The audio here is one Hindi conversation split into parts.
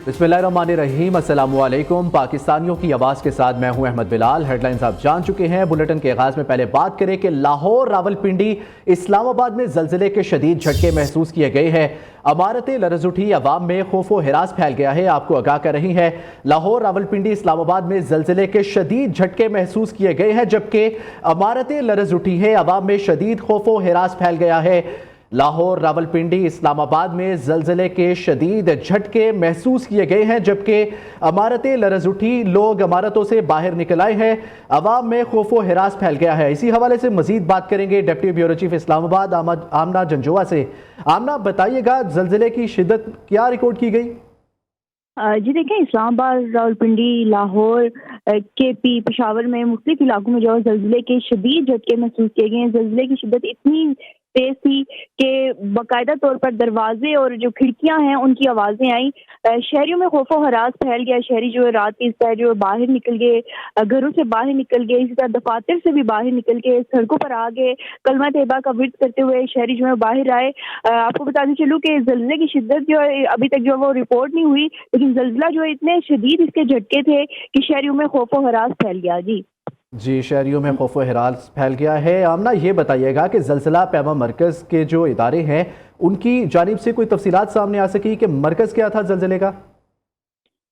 बिस्मिल्लाहिर्रहमानिर्रहीम, अस्सलामुअलैकुम। पाकिस्तानियों की आवाज़ के साथ मैं हूं अहमद बिलाल। हेडलाइंस आप जान चुके हैं। बुलेटिन के आगाज़ में पहले बात करें कि लाहौर, रावलपिंडी, इस्लामाबाद में ज़लज़ले के शदीद झटके महसूस किए गए हैं। अमारतें लरज़ उठी, अवाम में खौफ व हिरास फैल गया है। आपको आगाह कर रही है, लाहौर, रावलपिंडी, इस्लामाबाद में ज़लज़ले के शदीद झटके महसूस किए गए हैं, जबकि अमारतें लरज़ उठी है, अवाम में शदीद खौफ व हिरास फैल गया है। लाहौर, रावलपिंडी, इस्लामाबाद में ज़लज़ले के शदीद झटके महसूस किए गए हैं, जबकि अमारतें लरज़ उठी, लोग अमारतों से बाहर निकल आए हैं, अवाम में खौफ व हिरास फैल गया है। इसी हवाले से मजीद बात करेंगे डिप्टी ब्यूरो चीफ इस्लामाबाद आमना जंजुआ से। आमना, बताइएगा ज़लज़ले की शिद्दत क्या रिकॉर्ड की गई? जी देखें, इस्लामाबाद, रावलपिंडी, लाहौर, केपी, पेशावर में मुख्तलिफ इलाकों में जो है ज़लज़ले के शदीद झटके महसूस किए गए हैं। ज़लज़ले की शिद्दत इतनी तेज थी कि बाकायदा तौर पर दरवाजे और जो खिड़कियां हैं उनकी आवाज़ें आई। शहरियों में खौफ व हरास फैल गया। शहरी जो है रात की इस जो बाहर निकल गए, घरों से बाहर निकल गए, इसी तरह दफातर से भी बाहर निकल के सड़कों पर आ गए। कलमा तैयबा का विर्द करते हुए शहरी जो है बाहर आए। आपको बताते चलूँ कि ज़लज़ले की शिद्दत जो है अभी तक जो है वो रिपोर्ट नहीं हुई, लेकिन ज़लज़ला जो है इतने शदीद इसके झटके थे कि शहरियों में खौफ व हरास फैल गया। जी, शहरियों में खौफ व हिरास फैल गया है। आमना, ये बताइएगा कि ज़लज़ला पैमा मरकज़ के जो इदारे हैं उनकी जानिब से कोई तफसीलात सामने आ सकी कि मरकज़ क्या था ज़लज़ले का?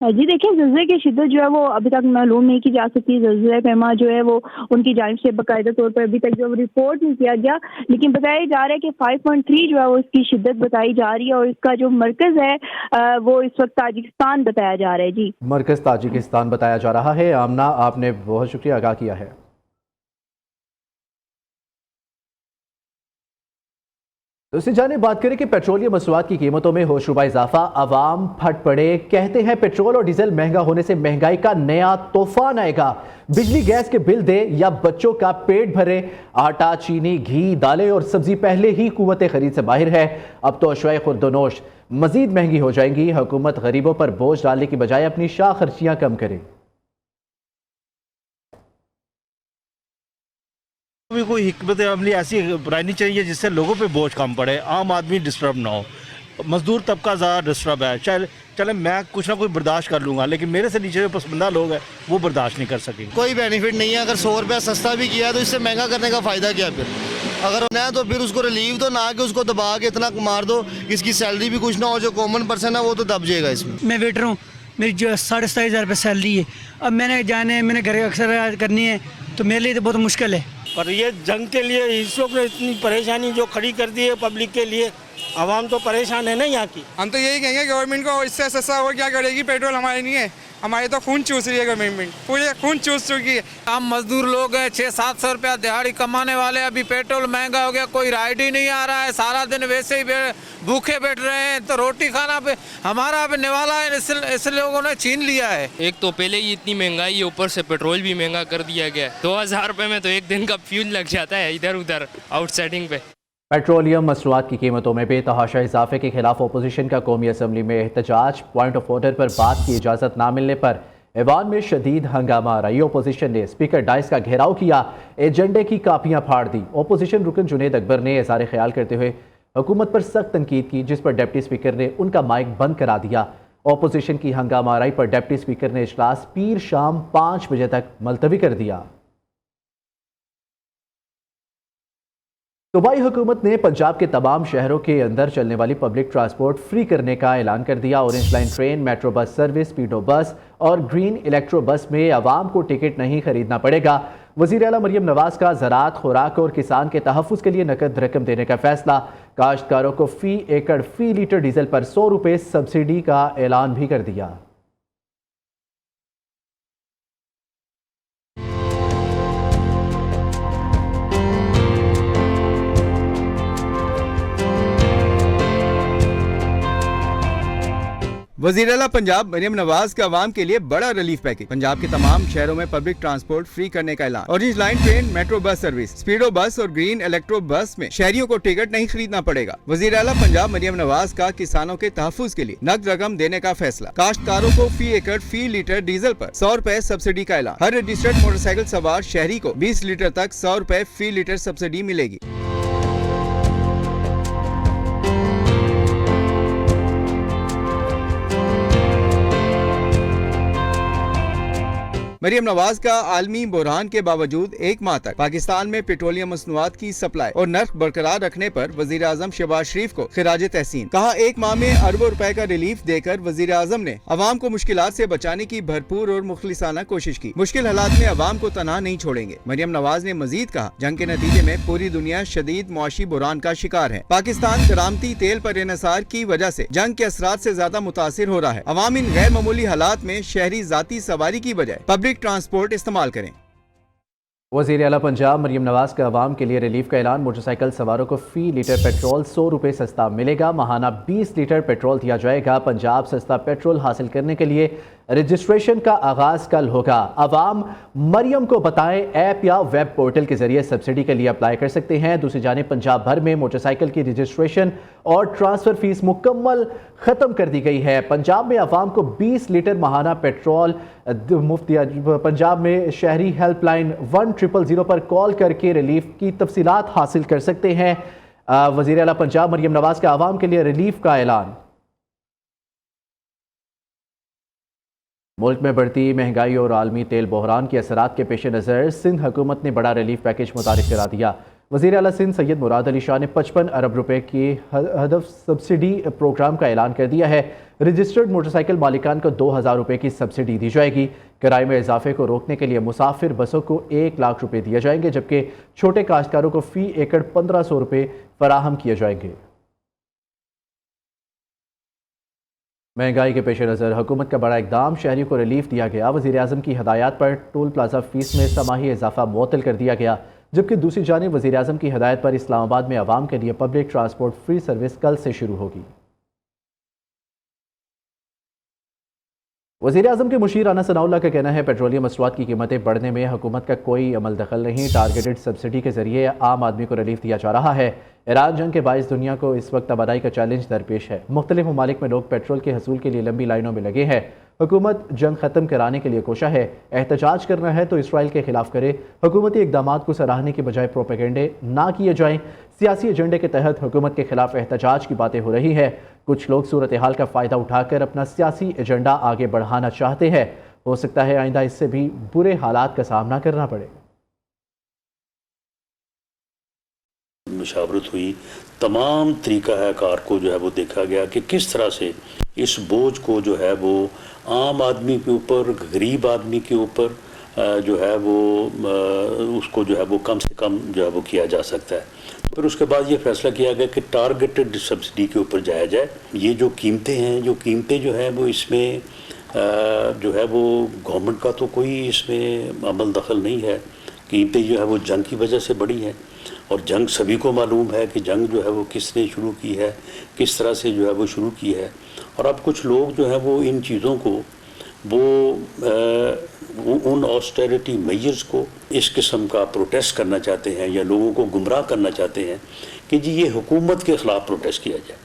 जी देखिए, ज़लज़ले की शिद्दत जो है वो अभी तक मालूम नहीं की जा सकती। ज़लज़ला पैमा जो है वो उनकी जानिब से बाकायदा तौर पर अभी तक जो रिपोर्ट नहीं किया गया, लेकिन बताया जा रहा है कि 5.3 जो है वो इसकी शिद्दत बताई जा रही है और इसका जो मरकज़ है वो इस वक्त ताजिकिस्तान बताया जा रहा है। जी, मरकज़ ताजिकिस्तान बताया जा रहा है। आमना, आपने बहुत शुक्रिया आगाह किया है। तो इसी जाने बात करें कि पेट्रोलियम मसनूआत की कीमतों में होशरुबा इजाफा, अवाम फट पड़े। कहते हैं पेट्रोल और डीजल महंगा होने से महंगाई का नया तूफान आएगा। बिजली गैस के बिल दे या बच्चों का पेट भरे, आटा, चीनी, घी, दालें और सब्जी पहले ही कुव्वत खरीद से बाहर है, अब तो अशवाए खुर्दनोश मजीद महंगी हो जाएंगी। हुकूमत गरीबों पर बोझ डालने की बजाय अपनी शाह खर्चियां कम करे। भी कोई हिकमत अमली ऐसी बनानी चाहिए जिससे लोगों पे बोझ कम पड़े, आम आदमी डिस्टर्ब ना हो। मजदूर तबका ज़्यादा डिस्टर्ब है। चले मैं कुछ ना कुछ बर्दाश्त कर लूँगा, लेकिन मेरे से नीचे जो पसंदीदा लोग हैं वो बर्दाश्त नहीं कर सकेंगे। कोई बेनिफिट नहीं है। अगर 100 रुपया सस्ता भी किया तो इससे महंगा करने का फ़ायदा क्या? फिर अगर ना तो फिर उसको रिलीव तो ना कि उसको दबा के इतना मार दो, इसकी सैलरी भी कुछ ना हो। जो कॉमन पर्सन है वो तो दब जाएगा इसमें। मैं वेटर हूँ, मेरी जो 27,500 रुपये सैलरी है। अब मैंने घर अक्सर करनी है, तो मेरे लिए तो बहुत मुश्किल है। पर ये जंग के लिए इस वक्त इतनी परेशानी जो खड़ी कर दी है पब्लिक के लिए, आवाम तो परेशान है ना यहाँ की। हम तो यही कहेंगे गवर्नमेंट को, इससे सस्ता वो क्या करेगी? पेट्रोल हमारे नहीं है, हमारे तो खून चूस रही है गवर्नमेंट, पूरे खून चूस चुकी है। हम मजदूर लोग हैं, 600-700 रुपया दिहाड़ी कमाने वाले, अभी पेट्रोल महंगा हो गया, कोई राइड ही नहीं आ रहा है, सारा दिन वैसे ही भूखे बैठ रहे हैं, तो रोटी खाना पे हमारा अब निवाला है, इस लोगों ने छीन लिया है। एक तो पहले ही इतनी महंगाई है, ऊपर से पेट्रोल भी महंगा कर दिया गया। 2000 रुपये में तो एक दिन का फ्यूल लग जाता है इधर उधर आउटसाइडिंग पे। पेट्रोलियम मसनूआत की कीमतों में बेतहाशा इजाफे के खिलाफ अपोजिशन का कौमी असम्बली में एहतजाज। पॉइंट ऑफ ऑर्डर पर बात की इजाज़त ना मिलने पर ऐवान में शदीद हंगामा रही। अपोजिशन ने स्पीकर डाइस का घेराव किया, एजेंडे की कापियां फाड़ दी। अपोजिशन रुकन जुनेद अकबर ने इज़हार ख्याल करते हुए हुकूमत पर सख्त तनकीद की, जिस पर डिप्टी स्पीकर ने उनका माइक बंद करा दिया। अपोजिशन की हंगामा आराई पर डिप्टी स्पीकर ने इजलास पीर शाम 5 बजे तक मुलतवी कर दिया। सूबाई हुकूमत ने पंजाब के तमाम शहरों के अंदर चलने वाली पब्लिक ट्रांसपोर्ट फ्री करने का ऐलान कर दिया। Orange line train, metro bus service, Speedo bus और ग्रीन इलेक्ट्रो बस में आवाम को टिकट नहीं खरीदना पड़ेगा। वज़ीर आला मरियम नवाज का ज़राअत, खुराक और किसान के तहफ़्फ़ुज़ के लिए नकद रकम देने का फैसला। काश्तकारों को फ़ी एकड़ फ़ी लीटर डीजल पर 100 रुपये सब्सिडी का ऐलान भी कर दिया। वज़ीर आला पंजाब मरियम नवाज का अवाम के लिए बड़ा रिलीफ पैकेज। पंजाब के तमाम शहरों में पब्लिक ट्रांसपोर्ट फ्री करने का ऐलान। Orange line train, metro bus service, Speedo bus और ग्रीन इलेक्ट्रो बस में शहरियों को टिकट नहीं खरीदना पड़ेगा। वज़ीर आला पंजाब मरियम नवाज का किसानों के तहफ़्फ़ुज़ के लिए नकद रकम देने का फैसला। काश्तकारों को फी एकड़ फी लीटर डीजल पर 100 रुपए सब्सिडी का ऐलान। हर रजिस्टर्ड मोटरसाइकिल सवार शहरी को 20 लीटर तक 100 रुपए फी लीटर सब्सिडी मिलेगी। मरियम नवाज का आलमी बुरहान के बावजूद एक माह तक पाकिस्तान में पेट्रोलियम मसनूआत की सप्लाई और नर्ख बरकरार रखने पर वजीर आजम शहबाज शरीफ को खिराज तहसीन। कहा, एक माह में अरबों रुपए का रिलीफ देकर वजीर आजम ने अवाम को मुश्किलात से बचाने की भरपूर और मुखलिसाना कोशिश की। मुश्किल हालात में अवाम को तनहा नहीं छोड़ेंगे। मरियम नवाज ने मजीद कहा, जंग के नतीजे में पूरी दुनिया शदीद मुआशी बुरहान का शिकार है। पाकिस्तान दरामती तेल पर इन्हिसार की वजह से जंग के असरात से ज्यादा मुतासिर हो रहा है। अवाम इन गैर मामूली हालात में शहरी जाती सवारी की बजाय पब्लिक ट्रांसपोर्ट इस्तेमाल करें। वज़ीर आला पंजाब मरियम नवाज का अवाम के लिए रिलीफ का ऐलान। मोटरसाइकिल सवारों को फी लीटर पेट्रोल 100 रुपये सस्ता मिलेगा। माहाना 20 लीटर पेट्रोल दिया जाएगा। पंजाब सस्ता पेट्रोल हासिल करने के लिए रजिस्ट्रेशन का आगाज कल होगा। अवाम मरियम को बताएं, ऐप या वेब पोर्टल के जरिए सब्सिडी के लिए अप्लाई कर सकते हैं। दूसरी जानिब पंजाब भर में मोटरसाइकिल की रजिस्ट्रेशन और ट्रांसफर फीस मुकम्मल खत्म कर दी गई है। पंजाब में अवाम को 20 लीटर माहाना पेट्रोल मुफ्त दिया। पंजाब में शहरी हेल्पलाइन 1000 पर कॉल करके रिलीफ की तफसीलात हासिल कर सकते हैं। वज़ीर आला पंजाब मरियम नवाज का अवाम के लिए रिलीफ का ऐलान। मुल्क में बढ़ती महंगाई और आलमी तेल बहरान के असरात के पेश नज़र सिंध हुकूमत ने बड़ा रिलीफ पैकेज मुतारिफ करा दिया। वज़ीर आला सिंध सैयद मुराद अली शाह ने 55 अरब रुपए की हदफ सब्सिडी प्रोग्राम का ऐलान कर दिया है। रजिस्टर्ड मोटरसाइकिल मालिकान को 2000 रुपए की सब्सिडी दी जाएगी। किराए में इजाफे को रोकने के लिए मुसाफिर बसों को 1 लाख रुपए दिए जाएंगे, जबकि छोटे काश्तकारों को फी एकड़ 1500 रुपए फराहम किए जाएंगे। महंगाई के पेश नज़र हुकूमत का बड़ा इकदाम, शहरियों को रिलीफ दिया गया। वज़ीर आज़म की हदायत पर टोल प्लाजा फीस में समाही इजाफा मुअत्तल कर दिया गया, जबकि दूसरी जानिब वज़ीर आज़म की हदायत पर इस्लामाबाद में आवाम के लिए पब्लिक ट्रांसपोर्ट फ्री सर्विस कल से शुरू होगी। वज़ीर आज़म के मुशीर राना सनाउल्लाह का कहना है, पेट्रोलियम मसनूआत की कीमतें बढ़ने में हुकूमत का कोई अमल दखल नहीं। टारगेटेड सब्सिडी के जरिए आम आदमी को रिलीफ दिया जा रहा है। ईरान जंग के बायस दुनिया को इस वक्त तबादलाई का चैलेंज दरपेश है। मुख्तलिफ ममालिक में लोग पेट्रोल के हसूल के लिए लंबी लाइनों में लगे हैं। हुकूमत जंग ख़त्म कराने के लिए कोशा है। एहतजाज करना है तो इसराइल के खिलाफ करे। हुकूमती इकदामात को सराहने की बजाय प्रोपेगेंडे ना किए जाएं। सियासी एजेंडे के तहत हुकूमत के खिलाफ एहतजाज की बातें हो रही है। कुछ लोग सूरत हाल का फ़ायदा उठाकर अपना सियासी एजेंडा आगे बढ़ाना चाहते हैं। हो सकता है आइंदा इससे भी बुरे हालात का सामना करना पड़े। मुशावरत हुई, तमाम तरीक़ाकार को जो है वो देखा गया कि किस तरह से इस बोझ को जो है वो आम आदमी के ऊपर, गरीब आदमी के ऊपर जो है वो उसको जो है वो कम से कम जो है वो किया जा सकता है। फिर उसके बाद ये फैसला किया गया कि टारगेटेड सब्सिडी के ऊपर जाया जाए। ये जो कीमतें हैं, जो है वो इसमें जो है वो गवर्नमेंट का तो कोई इसमें अमल दखल नहीं है। कीमतें जो है वो जंग की वजह से बढ़ी हैं, और जंग सभी को मालूम है कि जंग जो है वो किसने शुरू की है, किस तरह से जो है वो शुरू की है। और अब कुछ लोग जो है वो इन चीज़ों को उन ऑस्टेरिटी मेजर्स को इस किस्म का प्रोटेस्ट करना चाहते हैं या लोगों को गुमराह करना चाहते हैं कि जी ये हुकूमत के खिलाफ प्रोटेस्ट किया जाए।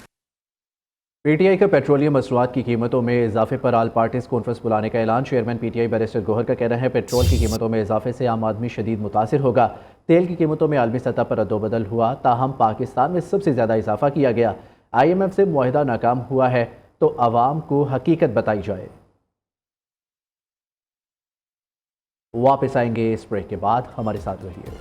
पीटीआई का पेट्रोलियम मसनूआत की कीमतों में इजाफे पर आल पार्टीज कॉन्फ्रेंस बुलाने का ऐलान। चेयरमैन पीटीआई बैरिस्टर गौहर का कहना है, पेट्रोल की कीमतों में इजाफे से आम आदमी शदीद मुतासिर होगा। तेल की कीमतों में आलमी सतह पर अदोबदल हुआ, ताहम पाकिस्तान में सबसे ज़्यादा इजाफा किया गया। IMF से मुआहिदा नाकाम हुआ है तो आवाम को हकीकत बताई जाए। वापस आएंगे इस ब्रेक के बाद, हमारे साथ रहिए।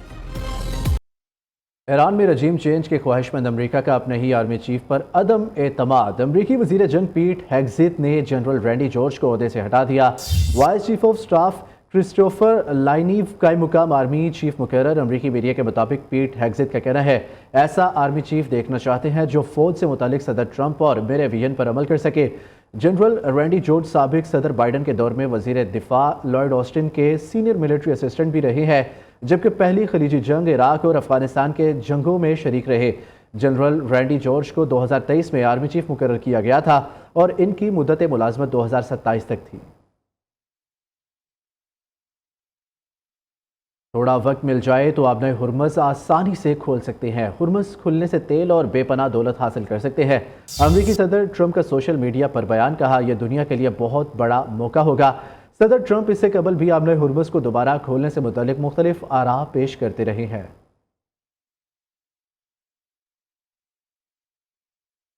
ईरान में रजीम चेंज के ख्वाहिशमंद अमरीका का अपने ही आर्मी चीफ पर अदम एतमाद। अमरीकी वजीर जंग पीट हेग्जिथ ने जनरल रैंडी जॉर्ज को ओहदे से हटा दिया। Vice chief of staff Christopher LaNeve का मुकाम आर्मी चीफ मुकर्रर। अमरीकी मीडिया के मुताबिक पीट हेग्जिथ का कहना है, ऐसा आर्मी चीफ देखना चाहते हैं जो फौज से मुतालिक सदर ट्रंप और मेरे विजन पर अमल कर सके। जनरल रैंडी जॉर्ज साबिक सदर बाइडन के दौर में वजीर दिफा लॉयड ऑस्टिन के सीनियर मिलिट्री असिस्टेंट भी रहे हैं, जबकि पहली खलीजी जंग, इराक और अफगानिस्तान के जंगों में शरीक रहे। जनरल रैंडी जॉर्ज को 2023 में आर्मी चीफ मुकर्रर किया गया था और इनकी मुद्दत मुलाजमत 2027 तक थी। थोड़ा वक्त मिल जाए तो आप नए हुर्मस आसानी से खोल सकते हैं। हुर्मस खुलने से तेल और बेपनाह दौलत हासिल कर सकते हैं। अमेरिकी सदर ट्रंप का सोशल मीडिया पर बयान, कहा यह दुनिया के लिए बहुत बड़ा मौका होगा। सदर ट्रंप इससे कबल भी आबनए हुर्मस को दोबारा खोलने से मुतालिक मुख्तलिफ आरा पेश करते रहे हैं।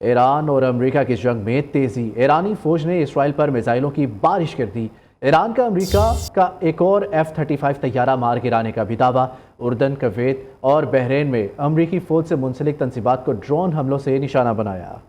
ईरान और अमेरिका की जंग में तेजी। ईरानी फौज ने इसराइल पर मिसाइलों की बारिश कर दी। ईरान का अमेरिका का एक और F-35 तैयारा मार गिराने का भी दावा। उर्दन, कुवैत और बहरीन में अमेरिकी फौज से मुंसलिक तंसीबात को ड्रोन हमलों से निशाना बनाया।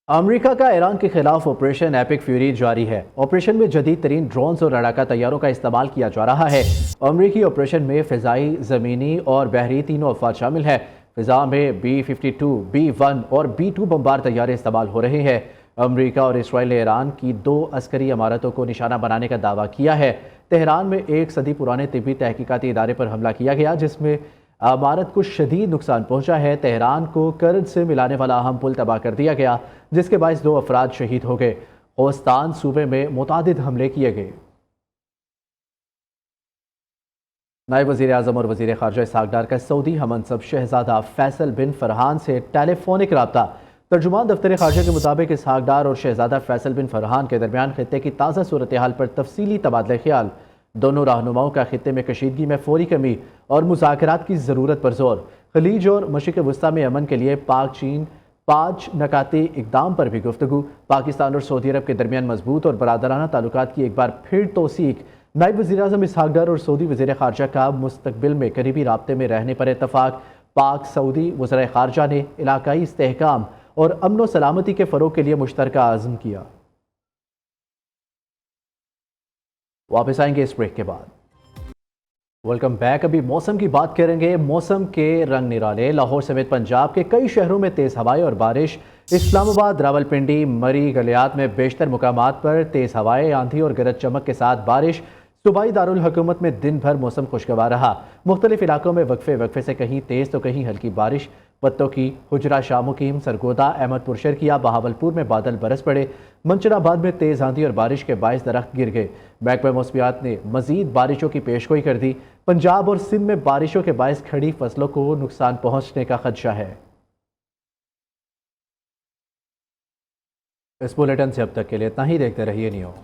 अमेरिका का ईरान के खिलाफ ऑपरेशन एपिक फ्यूरी जारी है। ऑपरेशन में जदीद तरीन ड्रोन्स और लड़ाका तैयारों का इस्तेमाल किया जा रहा है। अमेरिकी ऑपरेशन में फ़िज़ाई, ज़मीनी और बहरी तीनों अफवाज शामिल है। फ़िज़ा में B-52, B-1 और B-2 बमबार तैयारे इस्तेमाल हो रहे हैं। अमेरिका और इसराइल ने ईरान की 2 अस्करी इमारतों को निशाना बनाने का दावा किया है। तेहरान में 1 सदी पुराने तिब्बी तहकीकाती इदारे पर हमला किया गया, जिसमें इमारत को शदीद नुकसान पहुंचा है। तेहरान को कर्ज से मिलाने वाला अहम पुल तबाह कर दिया गया, जिसके बायस 2 अफराद शहीद हो गए। खोस्तान सूबे में मुतादिद हमले किए गए। नायब वज़ीर आज़म और वज़ीर ख़ारजा इसहाक़ डार का सऊदी हमनसब शहज़ादा फैसल बिन फरहान से टेलीफोनिक रब्ता। तर्जुमान दफ्तर ख़ारजा के मुताबिक इसहाक़ डार और शहज़ादा फैसल बिन फरहान के दरमियान खित्ते की ताज़ा सूरत हाल पर तफसीली तबादला ख्याल। दोनों रहनुमाओं का खित्ते में कशीदगी में फौरी कमी और मुज़ाकरात की ज़रूरत पर जोर। खलीज और मशरिक़ वस्ता में अमन के लिए पाक चीन 5 नकाती इक़दाम पर भी गुफ्तगू। पाकिस्तान और सऊदी अरब के दरमियान मजबूत और बरादराना ताल्लुकात की एक बार फिर तौसीक। नायब वज़ीर आज़म इसहाक़ डार और सऊदी वज़ीर ख़ारजा का मुस्तक़बिल में करीबी राब्ते में रहने पर इत्तफ़ाक़। पाक सऊदी वज़ीर ख़ारजा ने इलाकाई इस्तेहकाम और अमन व सलामती के फ़रोग़ के लिए मुश्तरका आज़म किया। वापस आएंगे इस ब्रेक के बाद। Welcome back. अभी मौसम की बात करेंगे। मौसम के रंग निराले। लाहौर समेत पंजाब के कई शहरों में तेज़ हवाएं और बारिश। इस्लामाबाद, रावलपिंडी, मरी, गलियात में बेशतर मुकामात पर तेज़ हवाएं, आंधी और गरज चमक के साथ बारिश। सूबाई दारुल हुकूमत में दिन भर मौसम खुशगवार रहा। मुख्तलिफ इलाकों में वक्फे वक्फे से कहीं तेज़ तो कहीं हल्की बारिश। पत्तों की, हुजरा, शामुकीम, सरगोदा, अहमदपुर शर्किया, बहावलपुर में बादल बरस पड़े। मंचनाबाद में तेज़ आंधी और बारिश के बायस दरख्त गिर गए। महकमा मौसमियात ने मजीद बारिशों की पेशगोई कर दी। पंजाब और सिंध में बारिशों के बायस खड़ी फसलों को नुकसान पहुंचने का खदशा है। इस बुलेटिन से अब तक के लिए इतना ही। देखते रहिए नियो।